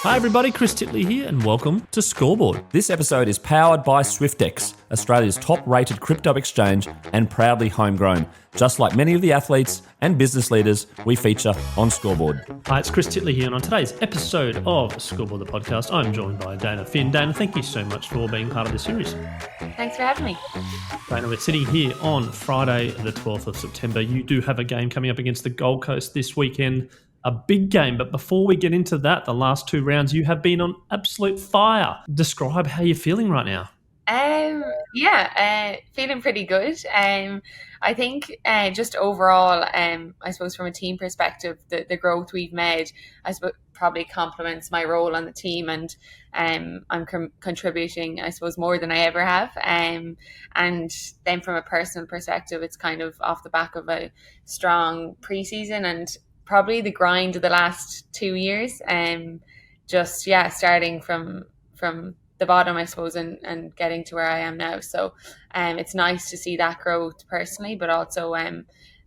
Hi everybody, Chris Titley here and welcome to Scoreboard. This episode is powered by Swyftx, Australia's top-rated crypto exchange and proudly homegrown. Just like many of the athletes and business leaders we feature on Scoreboard. Hi, it's Chris Titley here, and on today's episode of Scoreboard the podcast, I'm joined by Dayna Finn. Dayna, thank you so much for being part of this series. Thanks for having me. Dayna, we're sitting here on Friday the 12th of September. You do have a game coming up against the Gold Coast this weekend. A big game, but before we get into that, the last two rounds, you have been on absolute fire. Describe how you're feeling right now. Feeling pretty good. I think just overall, I suppose from a team perspective, the growth we've made, I suppose probably complements my role on the team, and I'm contributing, I suppose, more than I ever have. And then from a personal perspective, it's kind of off the back of a strong preseason and probably the grind of the last 2 years. Starting from the bottom, I suppose, and getting to where I am now. So it's nice to see that growth personally, but also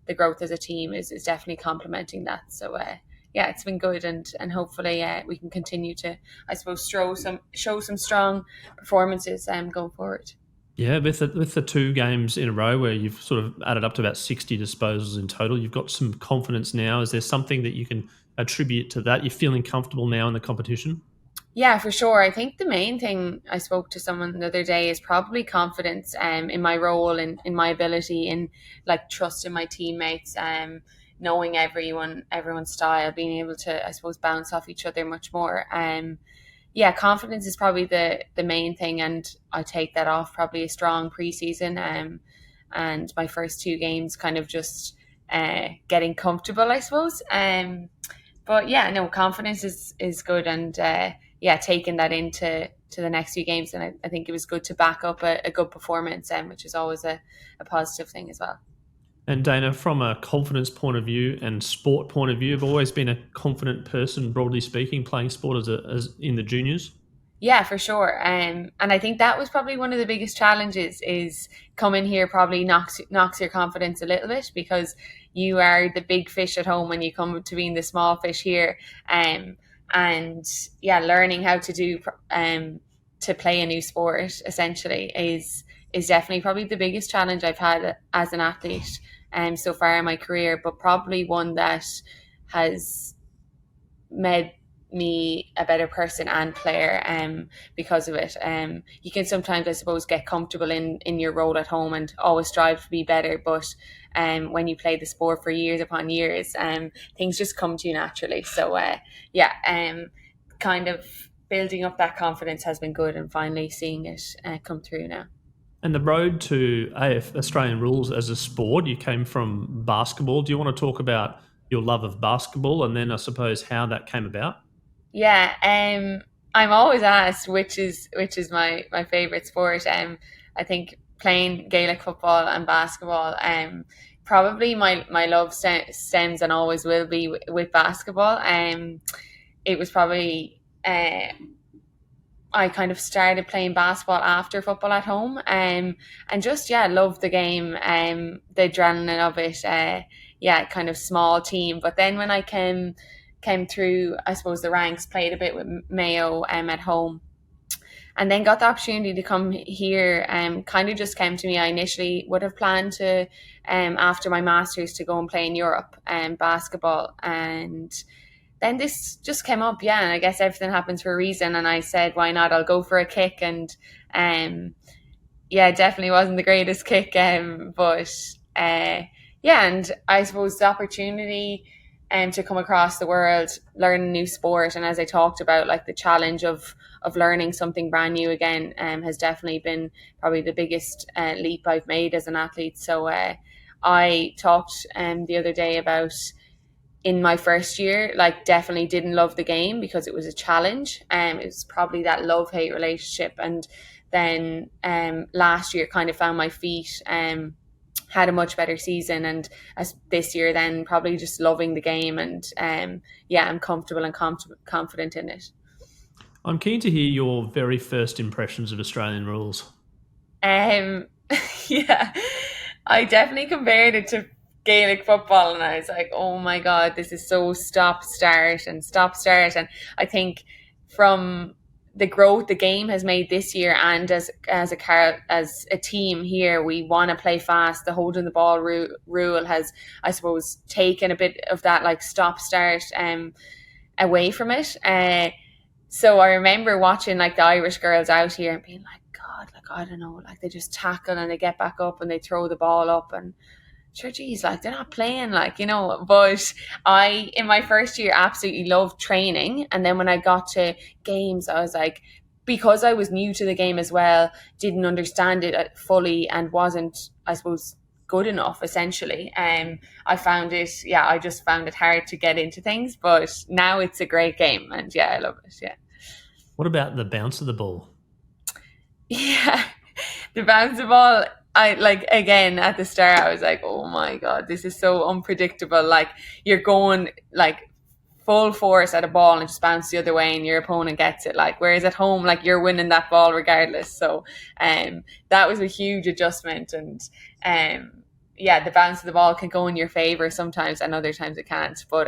the growth as a team is definitely complementing that. So it's been good, and hopefully we can continue to, I suppose, show some strong performances going forward. Yeah, with the two games in a row where you've sort of added up to about 60 disposals in total, you've got some confidence now. Is there something that you can attribute to that? You're feeling comfortable now in the competition? Yeah, for sure. I think the main thing, I spoke to someone the other day, is probably confidence in my role and in my ability, in like trusting my teammates, knowing everyone's style, being able to, I suppose, bounce off each other much more. Confidence is probably the main thing, and I take that off probably a strong preseason, and my first two games kind of just getting comfortable, I suppose. Confidence is good, and taking that into the next few games, and I think it was good to back up a good performance, which is always a positive thing as well. And Dayna, from a confidence point of view and sport point of view, you've always been a confident person, broadly speaking, playing sport as in the juniors? Yeah, for sure. And I think that was probably one of the biggest challenges, is coming here probably knocks your confidence a little bit, because you are the big fish at home when you come to being the small fish here. Learning how to do to play a new sport essentially is definitely probably the biggest challenge I've had as an athlete so far in my career, but probably one that has made me a better person and player because of it. You can sometimes, I suppose, get comfortable in your role at home and always strive to be better, but when you play the sport for years upon years, things just come to you naturally. So kind of building up that confidence has been good, and finally seeing it come through now. And the road to Australian rules as a sport, you came from basketball. Do you want to talk about your love of basketball, and then I suppose how that came about? Yeah, I'm always asked which is my favourite sport. I think playing Gaelic football and basketball, probably my love stems and always will be with basketball. It was probably I kind of started playing basketball after football at home, and just loved the game, the adrenaline of it. Kind of small team, but then when I came through, I suppose, the ranks, played a bit with Mayo at home, and then got the opportunity to come here. Kind of just came to me. I initially would have planned to, after my masters, to go and play in Europe basketball, and then this just came up, and I guess everything happens for a reason, and I said, why not? I'll go for a kick, and it definitely wasn't the greatest kick, and I suppose the opportunity to come across the world, learn a new sport, and as I talked about, like the challenge of learning something brand new again, has definitely been probably the biggest leap I've made as an athlete. So I talked the other day about, in my first year, like, definitely didn't love the game because it was a challenge. It was probably that love-hate relationship, and then last year kind of found my feet, had a much better season, and as this year then probably just loving the game, and I'm comfortable and confident in it. I'm keen to hear your very first impressions of Australian rules. I definitely compared it to Gaelic football, and I was like, oh my god, this is so stop start, and I think from the growth the game has made this year, and as a team here, we want to play fast. The holding the ball rule has, I suppose, taken a bit of that like stop start away from it. So I remember watching like the Irish girls out here and being like, God, like I don't know, like they just tackle and they get back up and they throw the ball up, and sure, geez, like they're not playing, like, you know. But I, in my first year, absolutely loved training. And then when I got to games, I was like, because I was new to the game as well, didn't understand it fully and wasn't, I suppose, good enough, essentially. I found it, I just found it hard to get into things. But now it's a great game, and yeah, I love it, yeah. What about the bounce of the ball? Yeah, the bounce of the ball, I like, again at the start I was like, oh my God, this is so unpredictable. Like you're going like full force at a ball and just bounce the other way and your opponent gets it. Like whereas at home, like you're winning that ball regardless. So that was a huge adjustment. And the bounce of the ball can go in your favor sometimes and other times it can't. But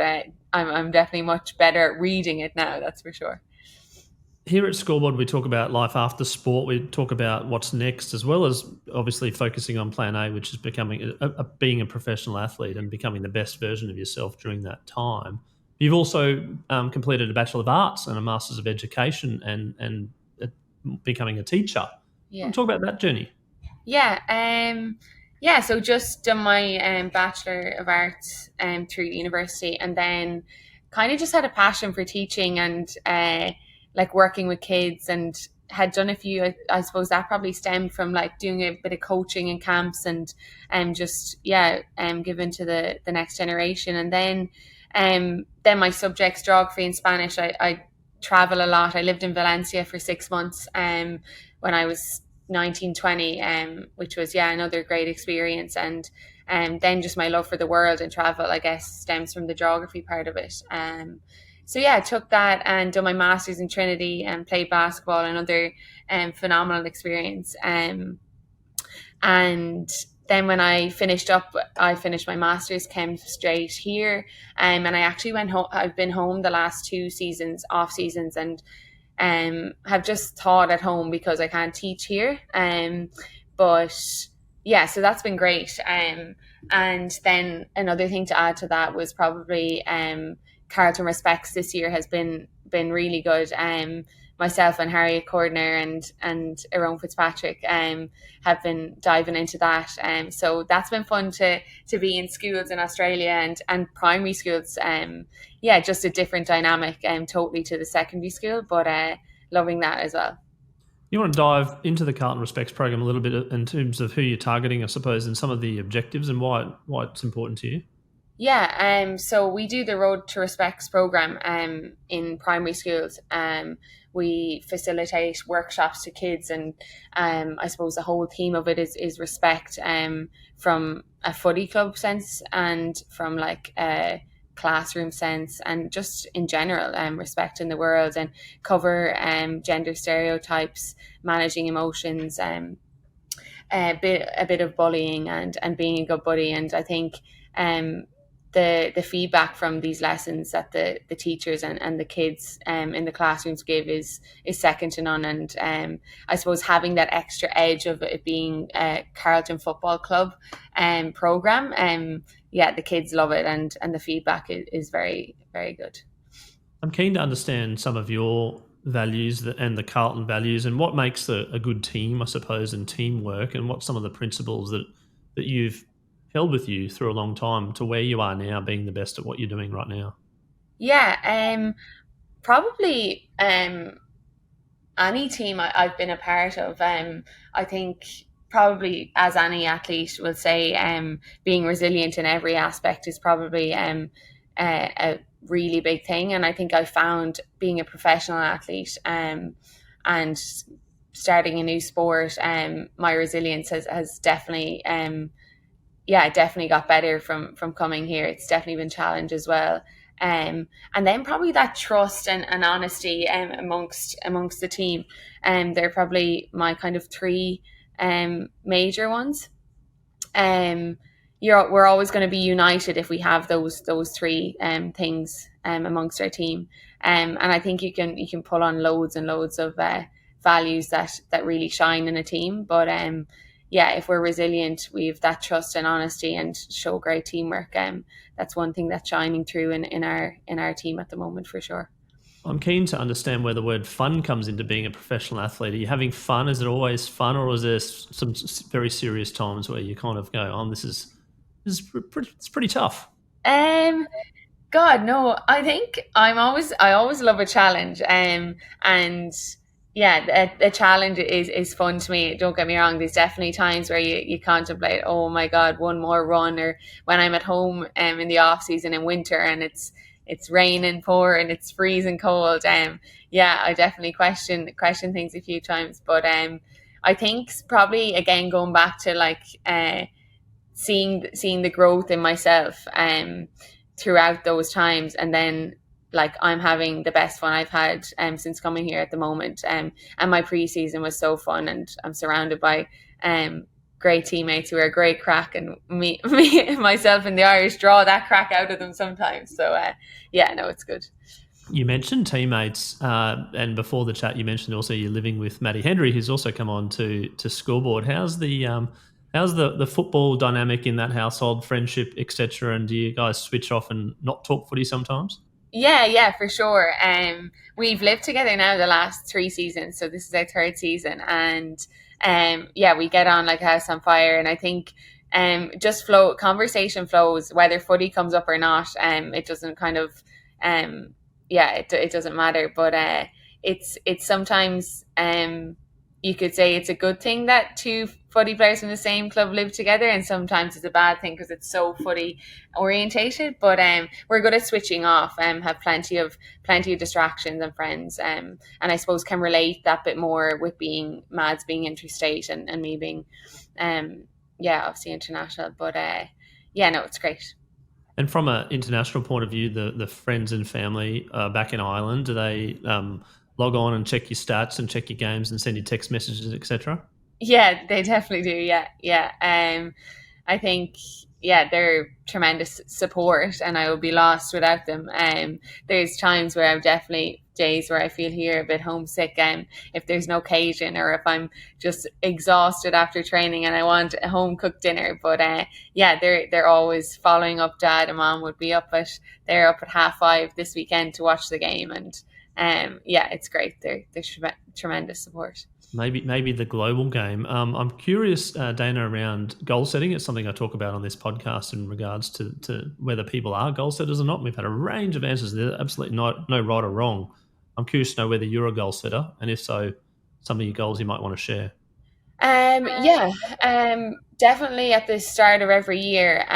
I'm definitely much better at reading it now, that's for sure. Here at Scoreboard, we talk about life after sport. We talk about what's next, as well as obviously focusing on Plan A, which is becoming being a professional athlete and becoming the best version of yourself during that time. You've also completed a Bachelor of Arts and a Masters of Education and becoming a teacher. Yeah. Talk about that journey. Yeah. So just done my Bachelor of Arts through university, and then kind of just had a passion for teaching and like working with kids, and had done a few, I suppose that probably stemmed from like doing a bit of coaching in camps and just given to the next generation. And then my subjects, geography and Spanish, I travel a lot. I lived in Valencia for 6 months when I was 19, 20, which was another great experience. And then just my love for the world and travel, I guess, stems from the geography part of it. So I took that and done my master's in Trinity and played basketball, another phenomenal experience. And then when I finished my master's, came straight here, and I actually went home. I've been home the last 2 seasons, off seasons, and have just taught at home because I can't teach here. But so that's been great. And then another thing to add to that was probably Carlton Respects this year has been really good. Myself and Harriet Cordner and Aaron Fitzpatrick have been diving into that. So that's been fun to be in schools in Australia and primary schools. Just a different dynamic totally to the secondary school, but loving that as well. You want to dive into the Carlton Respects program a little bit in terms of who you're targeting, I suppose, and some of the objectives and why it's important to you? So we do the Road to Respects program in primary schools. We facilitate workshops to kids, and I suppose the whole theme of it is respect from a footy club sense and from like a classroom sense, and just in general respect in the world, and cover gender stereotypes, managing emotions, a bit of bullying and being a good buddy. And I think the feedback from these lessons that the teachers and the kids in the classrooms give is second to none. And I suppose having that extra edge of it being a Carlton Football Club program, the kids love it, and the feedback is very, very good. I'm keen to understand some of your values and the Carlton values and what makes a good team, I suppose, and teamwork, and what some of the principles that you've held with you through a long time to where you are now, being the best at what you're doing right now. Probably any team I've been a part of. I think probably, as any athlete will say, being resilient in every aspect is probably a really big thing. And I think I found being a professional athlete and starting a new sport, my resilience has definitely definitely got better from coming here. It's definitely been challenged as well. And then probably that trust and honesty amongst the team. They're probably my kind of 3 major ones. We're always going to be united if we have those 3 things amongst our team. And I think you can pull on loads and loads of values that really shine in a team. But yeah, if we're resilient, we've that trust and honesty and show great teamwork. That's one thing that's shining through in our team at the moment for sure. I'm keen to understand where the word fun comes into being a professional athlete. Are you having fun? Is it always fun, or is there some very serious times where you kind of go, "Oh, this is pretty tough"? God, no. I think I always love a challenge. And yeah, a challenge is fun to me. Don't get me wrong. There's definitely times where you contemplate, oh my God, one more run, or when I'm at home in the off season in winter and it's raining, pouring, it's freezing cold. Yeah, I definitely question things a few times. But I think probably again going back to like seeing the growth in myself throughout those times, and then like I'm having the best fun I've had since coming here at the moment. And my preseason was so fun, and I'm surrounded by great teammates who are great crack, and me myself and the Irish draw that crack out of them sometimes. So yeah, no, it's good. You mentioned teammates, and before the chat, you mentioned also you're living with Matty Hendry, who's also come on to Scoreboard. How's the football dynamic in that household, friendship, etc.? And do you guys switch off and not talk footy sometimes? Yeah, for sure. We've lived together now the last 3 seasons, so this is our 3rd season, and yeah, we get on like a house on fire. And I think just conversation flows, whether footy comes up or not. It doesn't kind of yeah, it doesn't matter. But it's sometimes you could say it's a good thing that 2 footy players from the same club live together, and sometimes it's a bad thing because it's so footy orientated. But we're good at switching off and have plenty of distractions and friends, and I suppose can relate that bit more with Mads being interstate and me being yeah, obviously international. But yeah, no, it's great. And from an international point of view, the friends and family back in Ireland, do they log on and check your stats and check your games and send you text messages, etc.? Yeah, they definitely do. Yeah. I think they're tremendous support, and I would be lost without them. There's times where I've definitely days where I feel here a bit homesick, if there's no occasion, or if I'm just exhausted after training and I want a home cooked dinner. But yeah, they're always following up. Dad and Mom would be they're up at 5:30 this weekend to watch the game, and yeah, it's great. They're tremendous support. Maybe the global game. I'm curious, Dayna, around goal setting. It's something I talk about on this podcast in regards to whether people are goal setters or not. We've had a range of answers. There's absolutely no right or wrong. I'm curious to know whether you're a goal setter, and if so, some of your goals you might want to share. Yeah, definitely at the start of every year,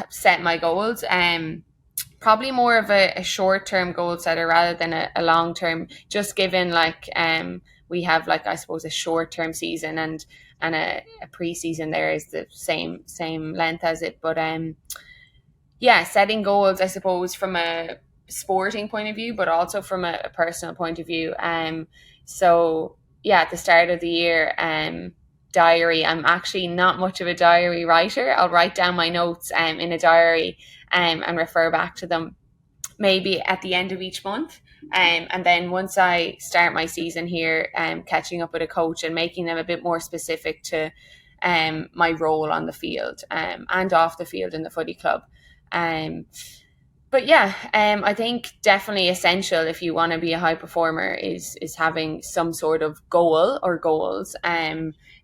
set my goals. Probably more of a short-term goal setter rather than a long-term, just given like we have like I suppose a short-term season and a pre-season there is the same length as it. But yeah, setting goals I suppose from a sporting point of view, but also from a personal point of view. So yeah, at the start of the year, diary. I'm actually not much of a diary writer. I'll write down my notes in a diary and refer back to them maybe at the end of each month. And then once I start my season here, catching up with a coach and making them a bit more specific to my role on the field and off the field in the footy club. But yeah, I think definitely essential if you want to be a high performer is having some sort of goal or goals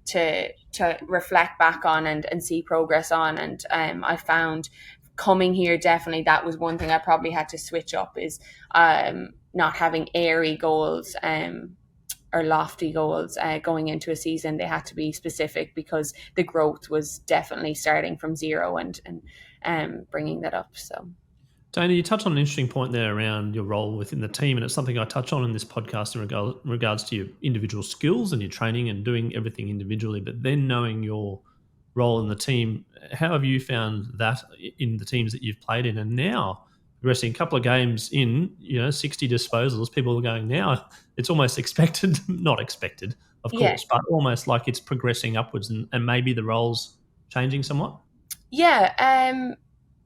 to reflect back on and see progress on. And I found coming here, definitely that was one thing I probably had to switch up is not having airy goals or lofty goals going into a season. They had to be specific because the growth was definitely starting from zero and bringing that up. So. Dayna, you touched on an interesting point there around your role within the team, and it's something I touch on in this podcast in regards to your individual skills and your training and doing everything individually, but then knowing your role in the team. How have you found that in the teams that you've played in? And now, progressing a couple of games in, 60 disposals, people are going, now it's almost expected, not expected, of course, but almost like it's progressing upwards and maybe the roles changing somewhat? Yeah,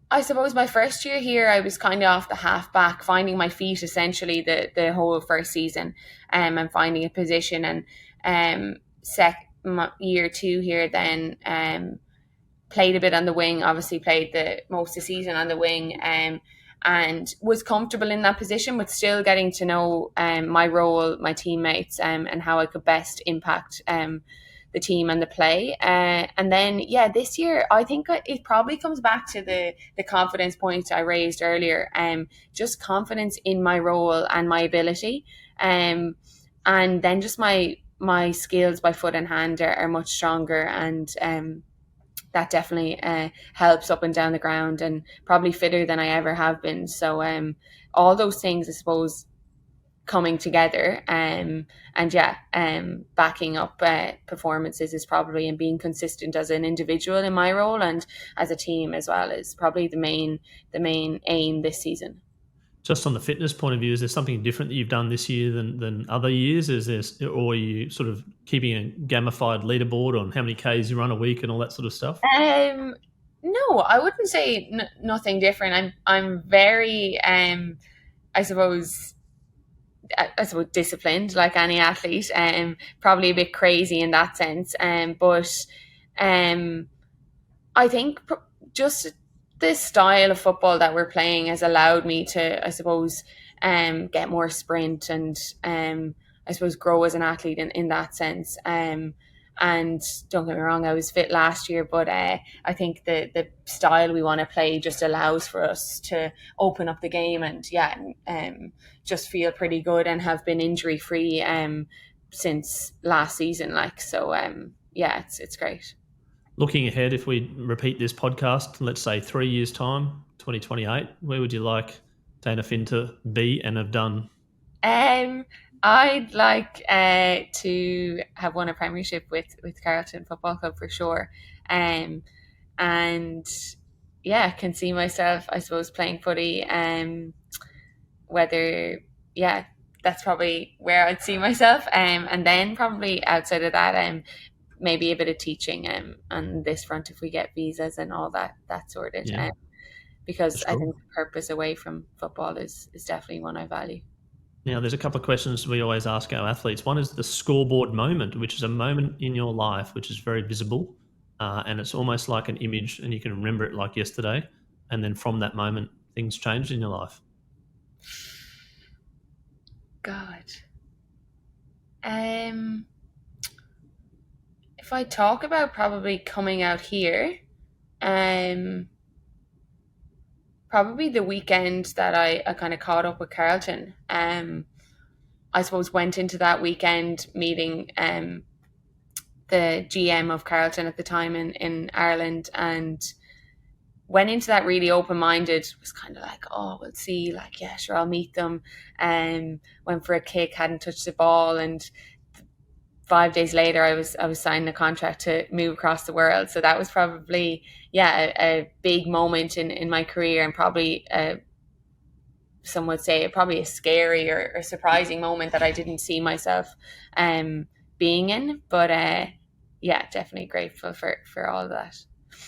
I suppose my first year here, I was kind of off the half back, finding my feet essentially the whole first season, and finding a position. And year two here, then played a bit on the wing. Obviously, played the most of the season on the wing, and was comfortable in that position, but still getting to know my role, my teammates, and how I could best impact the team and the play. And then, yeah, this year, I think it probably comes back to the confidence point I raised earlier. Just confidence in my role and my ability. And then just my skills by foot and hand are much stronger. And that definitely helps up and down the ground, and probably fitter than I ever have been. So all those things, I suppose, coming together, and backing up performances is probably, and being consistent as an individual in my role and as a team as well, is probably the main aim this season. Just on the fitness point of view, is there something different that you've done this year than other years? Or are you sort of keeping a gamified leaderboard on how many Ks you run a week and all that sort of stuff? No, I wouldn't say nothing different. I'm very, I suppose disciplined, like any athlete, probably a bit crazy in that sense. But I think just the style of football that we're playing has allowed me to, I suppose, get more sprint and I suppose grow as an athlete in that sense. And don't get me wrong, I was fit last year, but I think the style we want to play just allows for us to open up the game and just feel pretty good and have been injury free since last season. It's great. Looking ahead, if we repeat this podcast, let's say 3 years' time, 2028, where would you like Dayna Finn to be and have done? I'd like to have won a premiership with Carlton Football Club for sure. And can see myself, I suppose, playing footy. That's probably where I'd see myself. And then probably outside of that, maybe a bit of teaching on this front if we get visas and all that sorted. Because I think the purpose away from football is definitely one I value. Now, there's a couple of questions we always ask our athletes. One is the scoreboard moment, which is a moment in your life which is very visible, and it's almost like an image, and you can remember it like yesterday. And then from that moment, things changed in your life. God. If I talk about probably coming out here, probably the weekend that I kind of caught up with Carlton. I suppose went into that weekend meeting the GM of Carlton at the time in Ireland, and went into that really open-minded. Was kind of like, oh, we'll see, like, yeah, sure, I'll meet them. Went for a kick, hadn't touched the ball, and 5 days later I was signing a contract to move across the world. So that was probably a big moment in my career, and probably some would say probably a scary or surprising moment that I didn't see myself being in, but definitely grateful for all of that.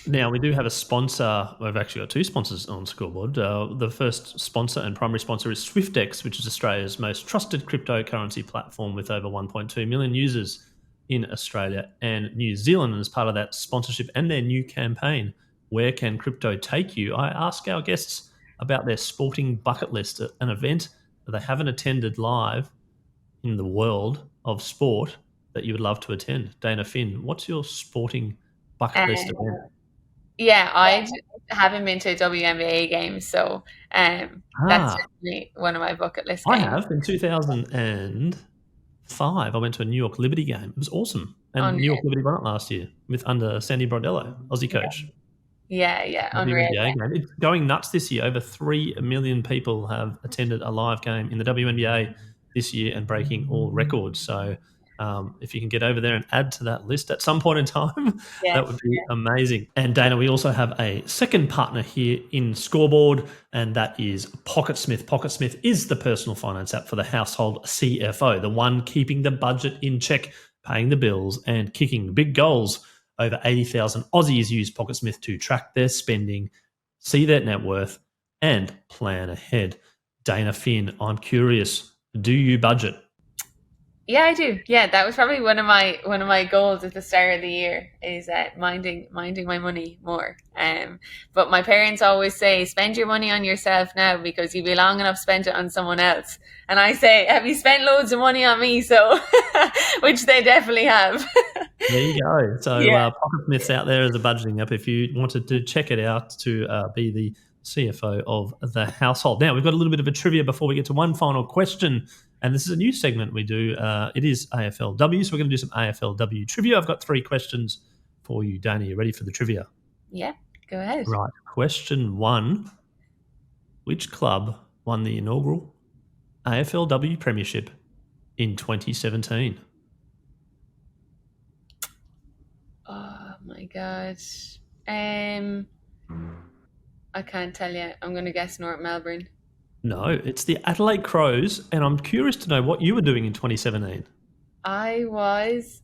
Now, we do have a sponsor. We've actually got two sponsors on Scoreboard. The first sponsor and primary sponsor is Swyftx, which is Australia's most trusted cryptocurrency platform with over 1.2 million users in Australia and New Zealand. And as part of that sponsorship and their new campaign, Where Can Crypto Take You?, I ask our guests about their sporting bucket list, an event that they haven't attended live in the world of sport that you would love to attend. Dayna Finn, what's your sporting bucket list event? Yeah, I haven't been to a WNBA game, so that's definitely one of my bucket list games. I have. In 2005, I went to a New York Liberty game. It was awesome. And New York Liberty won it last year under Sandy Brodello, Aussie coach. Yeah, unreal. WNBA game. It's going nuts this year. Over 3 million people have attended a live game in the WNBA this year and breaking all records. So if you can get over there and add to that list at some point in time, that would be amazing. And Dayna, we also have a second partner here in Scoreboard, and that is PocketSmith. PocketSmith is the personal finance app for the household CFO, the one keeping the budget in check, paying the bills and kicking big goals. Over 80,000 Aussies use PocketSmith to track their spending, see their net worth, and plan ahead. Dayna Finn, I'm curious, do you budget? Yeah, I do. Yeah, that was probably one of my goals at the start of the year is minding my money more. But my parents always say, spend your money on yourself now because you'll be long enough spent it on someone else. And I say, have you spent loads of money on me? So, which they definitely have. There you go. So Yeah. PocketSmith's out there as a budgeting app if you wanted to check it out to be the CFO of the household. Now, we've got a little bit of a trivia before we get to one final question. And this is a new segment we do. It is AFLW, so we're going to do some AFLW trivia. I've got 3 questions for you, Dayna. You ready for the trivia? Yeah, go ahead. Right. Question 1. Which club won the inaugural AFLW Premiership in 2017? Oh my God. I can't tell you. I'm going to guess North Melbourne. No, it's the Adelaide Crows, and I'm curious to know what you were doing in 2017. I was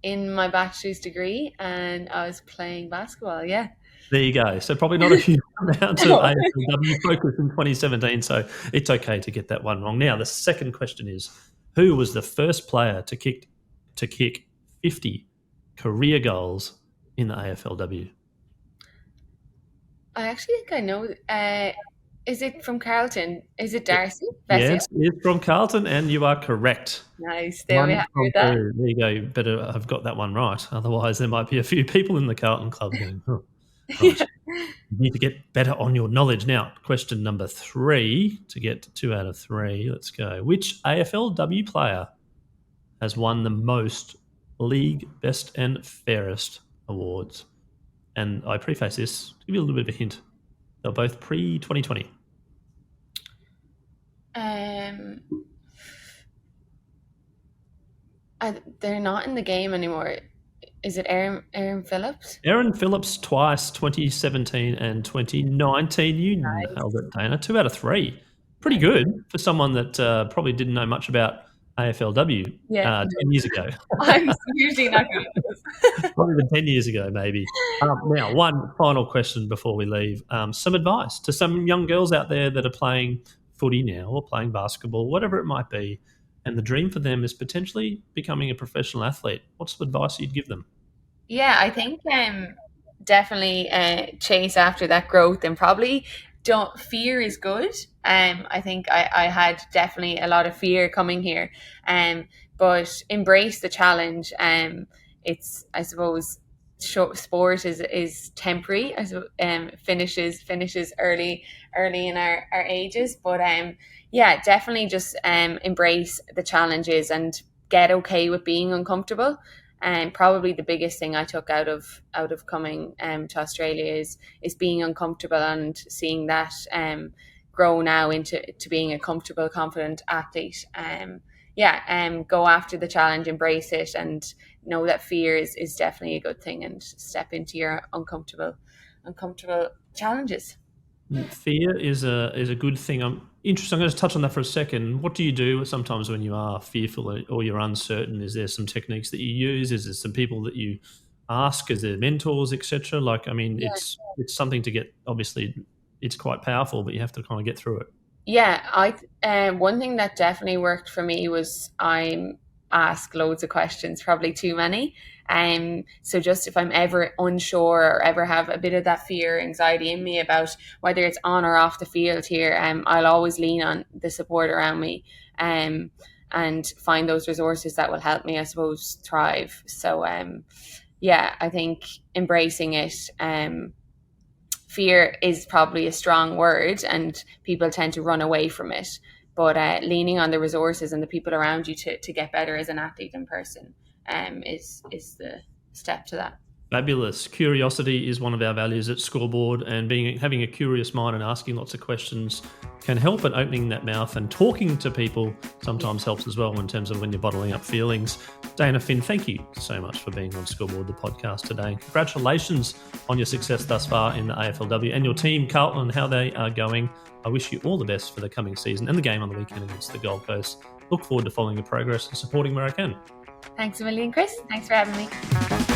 in my bachelor's degree and I was playing basketball. Yeah. There you go. So probably not a huge amount of AFLW focus in 2017, so it's okay to get that one wrong. Now, the second question is, who was the first player to kick 50 career goals in the AFLW? I actually think I know. Is it from Carlton? Is it Darcy? Yes, it's from Carlton, and you are correct. Nice. There we have that. There you go. You better have got that one right. Otherwise, there might be a few people in the Carlton club going, right. You need to get better on your knowledge. Now, question number 3 to get 2 out of 3. Let's go. Which AFLW player has won the most League Best and Fairest awards? And I preface this to give you a little bit of a hint. They're both pre-2020. They're not in the game anymore. Is it Aaron Phillips? Aaron Phillips twice, 2017 and 2019. You held it, Dayna. 2 out of 3. Pretty good for someone that probably didn't know much about AFLW 10 years ago. I'm usually not good at this. Probably 10 years ago, maybe. Now, one final question before we leave. Some advice to some young girls out there that are playing footy now or playing basketball, whatever it might be, and the dream for them is potentially becoming a professional athlete. What's the advice you'd give them? Yeah, I think definitely chase after that growth and probably don't. Fear is good. I think I had definitely a lot of fear coming here, but embrace the challenge. It's, I suppose, sport is temporary. Finishes early in our ages, but yeah, definitely just embrace the challenges and get okay with being uncomfortable. And probably the biggest thing I took out of coming to Australia is being uncomfortable and seeing that grow now into being a comfortable, confident athlete. Go after the challenge, embrace it, and know that fear is definitely a good thing, and step into your uncomfortable challenges. Fear is a good thing. I'm interested. I'm going to touch on that for a second. What do you do sometimes when you are fearful or you're uncertain? Is there some techniques that you use? Is there some people that you ask? Is there mentors, etc.? It's something to get. Obviously, it's quite powerful, but you have to kind of get through it. Yeah, one thing that definitely worked for me was I ask loads of questions, probably too many. So just if I'm ever unsure or ever have a bit of that fear, anxiety in me about whether it's on or off the field here, I'll always lean on the support around me, and find those resources that will help me, I suppose, thrive. So I think embracing it. Fear is probably a strong word and people tend to run away from it, but leaning on the resources and the people around you to get better as an athlete in person is the step to that. Fabulous. Curiosity is one of our values at Scoreboard, and having a curious mind and asking lots of questions can help at opening that mouth, and talking to people sometimes helps as well in terms of when you're bottling up feelings. Dayna Finn, thank you so much for being on Scoreboard, the podcast today. Congratulations on your success thus far in the AFLW and your team, Carlton, and how they are going. I wish you all the best for the coming season and the game on the weekend against the Gold Coast. Look forward to following your progress and supporting where I can. Thanks a million, Chris. Thanks for having me.